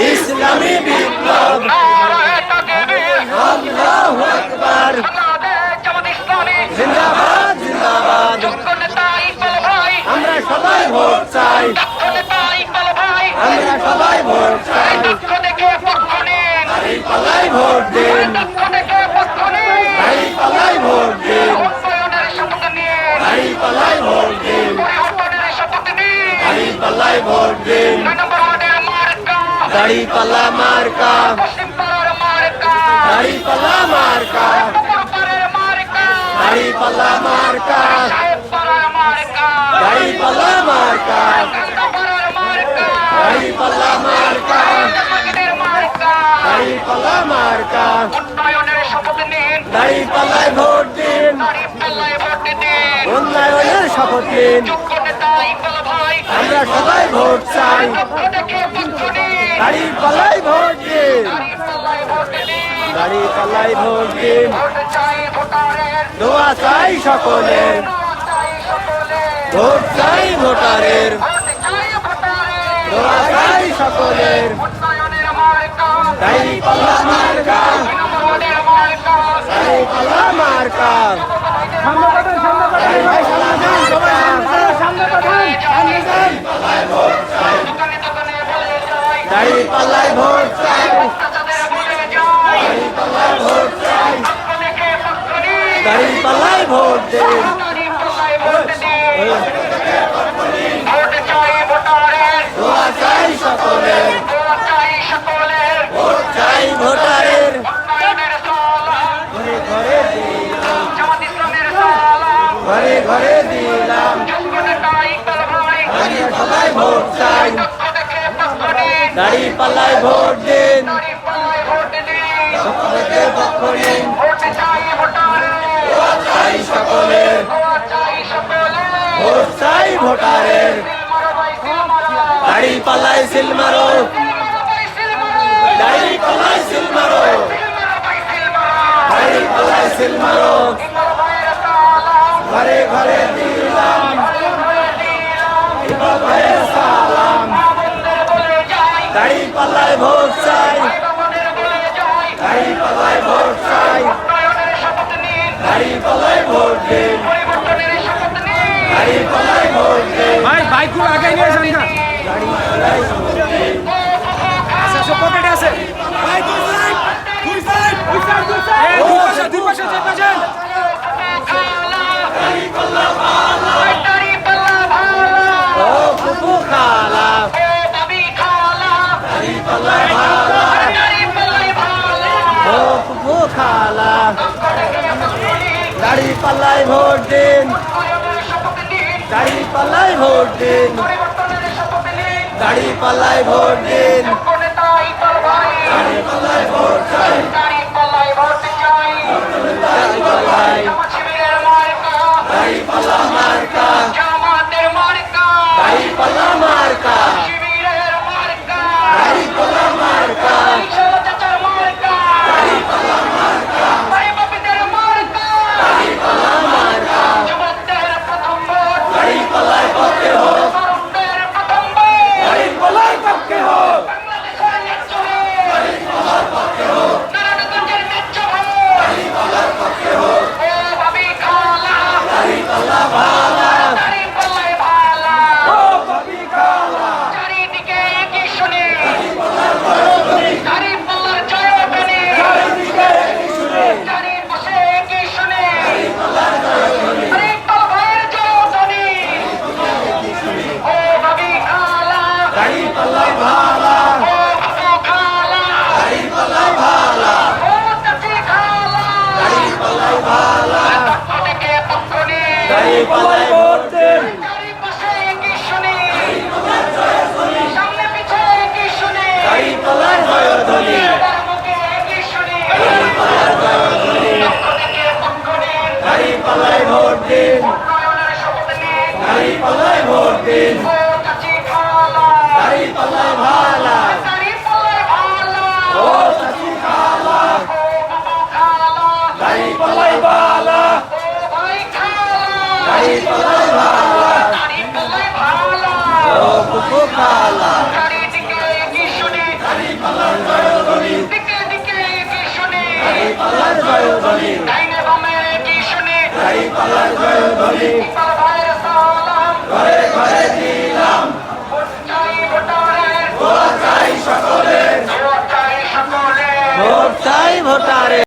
ইসলামী বিপ্লব আল্লাহু আকবার জিন্দাবাদ জিন্দাবাদ আমরা সবাই ভোট চাই আমরা সবাই ভোট চাই পালাই ভোট দিন পালাই ভোট দিন পালাই ভোট দিন পালাই ভোট দিন দাড়ি পাল্লা মার্কা দাড়ি পাল্লা মার্কা দাড়ি পাল্লা মার্কা দাড়ি পাল্লা মার্কা দাড়ি পাল্লা মার্কা দাড়ি পাল্লা মার্কা দাড়ি পাল্লায় ভোট দিন উন্নয়নের শপথ নিন আমরা সবাই ভোট চাই দাড়ি পাল্লায় ভোট দিন দাড়ি পাল্লায় ভোট দিন দোয়া চাই সকলের ভোট চাই ভোটারের দোয়া চাই সকলের দাড়ি পাল্লা মার্কা দাড়ি পাল্লা মার্কা দাড়ি পাল্লায় ভোট চাই দাড়ি পাল্লায় ভোট চাই দাড়ি পাল্লায় ভোট দিন দোয়া চাই সকলের ভোট চাই ভোটারের ঘরে ঘরে দিলাম ঘরে ঘরে দিলাম আমরা সবাই ভোট চাই দাড়ি পাল্লায় ভোট দিন সকলের পক্ষ নিন চাই সকলের ভোট চাই ভোটারের দাড়ি পাল্লায় সিল মারো দাড়ি পাল্লায় সিল মারো দাড়ি পাল্লায় সিল মারো ঘরে ঘরে দিলাম সালাম দাড়ি পাল্লায় ভোট চাই দাড়ি পাল্লায় ভোট চাই দাড়ি পাল্লায় ভোট দিন দাড়ি পাল্লায় ভোট দিন ভাই বাইক খুব আগে নিয়ে যান না দাড়ি পাল্লায় ভোট দিন আচ্ছা সব পকেটে আছে ভাই দুই সাইড দুই পাশে যে পাশে দাড়ি পাল্লা ভালা ও ফুফু খালা দাড়ি পাল্লায় ভালা ও ফুফু খালা দাড়ি পাল্লায় ভোট দিন দাড়ি পাল্লায় ভোট দিন দাড়ি পাল্লায় ভোট দিন দাড়ি পাল্লায় ভোট চাই দাড়ি পাল্লায় দাড়ি পাল্লা মার্কা দাড়ি পাল্লা মার্কা দাড়ি পাল্লা মার্কা দাড়ি পাল্লা মার্কা দাড়ি পাল্লা মার্কা দাড়ি পাল্লায় পক্ষে হোক দাড়ি পাল্লায় পক্ষে হোক দাড়ি পাল্লার পক্ষে হোক দাড়ি পাল্লার পক্ষে হোক দাড়ি পাল্লা ভালা ও ভাবি খালা চারিদিকে একই শুনে দাড়ি পাল্লার জয়ধ্বনি দাড়ি পাল্লার জয়ধ্বনি চারিদিকে একই সুরে দাড়ি বসে একই শুনে দাড়ি পাল্লার জয়ধ্বনি দাড়ি পাল্লা ভাইয়ের জয়ধ্বনি ও ভাবি খালা দাড়ি পাল্লা ভালা ও বাবু খালা দাড়ি পাল্লা ভালা ও চাচি খালা দাড়ি পাল্লা ভালা অনেকে পক্ষ নিয়ে দাড়ি পাল্লায় ভোট দিন দাড়ি বসে একই শুনে সামনে পিছে একই শুনে দাড়ি পাল্লার জয়ধ্বনি মুখে একই শুনে দাড়ি পাল্লার জয়ধ্বনি অনেকে পক্ষ নিয়ে দাড়ি পাল্লায় ভোট দিন উন্নয়নের শপথ নিয়ে দাড়ি পাল্লায় ভোট দিন ও চাচি খালা দাড়ি পাল্লায় ভালা পাল্লায় জয়ধ্বনি ইকবাল ভাইয়ের সালাম ঘরে ঘরে দিলাম ভোট চাই ভোটারের দোয়া চাই সকলের ভোট চাই সকলের ভোট চাই ভোটারে